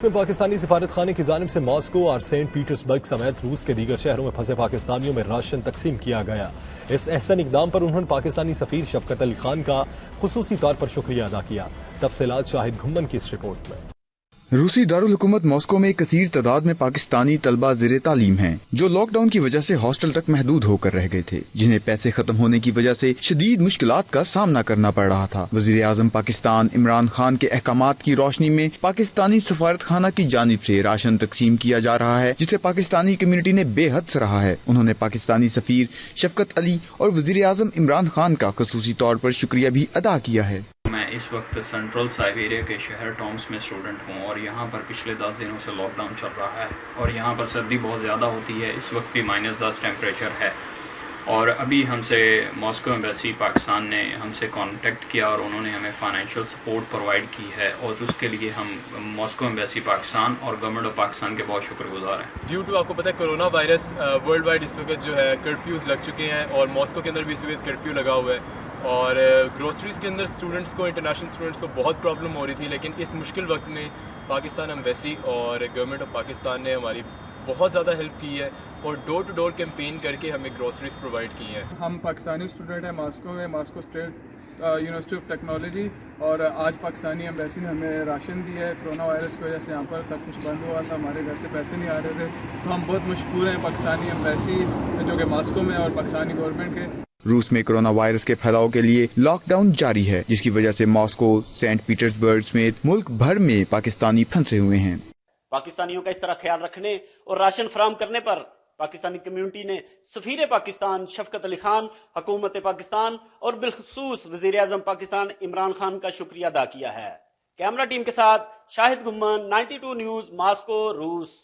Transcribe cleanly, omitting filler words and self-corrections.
میں پاکستانی سفارت خانے کی جانب سے ماسکو اور سینٹ پیٹرز برگ سمیت روس کے دیگر شہروں میں پھنسے پاکستانیوں میں راشن تقسیم کیا گیا۔ اس احسن اقدام پر انہوں نے پاکستانی سفیر شفقت علی خان کا خصوصی طور پر شکریہ ادا کیا۔ تفصیلات شاہد گھمن کی اس رپورٹ میں۔ روسی دارالحکومت ماسکو میں کثیر تعداد میں پاکستانی طلبہ زیر تعلیم ہیں جو لاک ڈاؤن کی وجہ سے ہاسٹل تک محدود ہو کر رہ گئے تھے، جنہیں پیسے ختم ہونے کی وجہ سے شدید مشکلات کا سامنا کرنا پڑ رہا تھا۔ وزیر اعظم پاکستان عمران خان کے احکامات کی روشنی میں پاکستانی سفارت خانہ کی جانب سے راشن تقسیم کیا جا رہا ہے، جسے پاکستانی کمیونٹی نے بے حد سراہا ہے۔ انہوں نے پاکستانی سفیر شفقت علی اور وزیر اعظم عمران خان کا خصوصی طور پر شکریہ بھی ادا کیا ہے۔ میں اس وقت سینٹرل سائبیریا کے شہر ٹامس میں اسٹوڈنٹ ہوں اور یہاں پر پچھلے 10 دنوں سے لاک ڈاؤن چل رہا ہے اور یہاں پر سردی بہت زیادہ ہوتی ہے۔ اس وقت بھی -10 ٹیمپریچر ہے اور ابھی ہم سے ماسکو ایمبیسی پاکستان نے ہم سے کانٹیکٹ کیا اور انہوں نے ہمیں فائنینشیل سپورٹ پرووائڈ کی ہے اور اس کے لیے ہم ماسکو ایمبیسی پاکستان اور گورنمنٹ آف پاکستان کے بہت شکر گزار ہیں۔ ڈیو ٹو آپ کو پتہ ہے کورونا وائرس ورلڈ وائڈ اس وقت جو ہے کرفیوز لگ چکے ہیں اور ماسکو کے اندر بھی اس وقت کرفیو لگا ہوا ہے اور گروسریز کے اندر اسٹوڈنٹس کو انٹرنیشنل اسٹوڈنٹس کو بہت پرابلم ہو رہی تھی، لیکن اس مشکل وقت میں پاکستان ایمبیسی اور گورنمنٹ آف پاکستان نے ہماری بہت زیادہ ہیلپ کی ہے اور ڈور ٹو ڈور کیمپین کر کے ہمیں گروسریز پرووائڈ کی ہیں۔ ہم پاکستانی اسٹوڈنٹ ہیں ماسکو میں، Moscow state university of technology, اور آج پاکستانی ایمبیسی نے ہمیں راشن دیا ہے۔ کرونا وائرس کی وجہ سے یہاں پر سب کچھ بند ہوا تھا، ہمارے گھر سے پیسے نہیں آ رہے تھے، تو ہم بہت مشکور ہیں پاکستانی ایمبیسی جو کہ ماسکو میں اور پاکستانی گورنمنٹ کے۔ روس میں کرونا وائرس کے پھیلاؤ کے لیے لاک ڈاؤن جاری ہے، جس کی وجہ سے ماسکو، سینٹ پیٹرز برگ سمیت ملک بھر میں پاکستانی پھنسے ہوئے ہیں۔ پاکستانیوں کا اس طرح خیال رکھنے اور راشن فراہم کرنے پر پاکستانی کمیونٹی نے سفیر پاکستان شفقت علی خان، حکومت پاکستان اور بالخصوص وزیر اعظم پاکستان عمران خان کا شکریہ ادا کیا ہے۔ کیمرہ ٹیم کے ساتھ شاہد گھمن، 92 نیوز، ماسکو، روس۔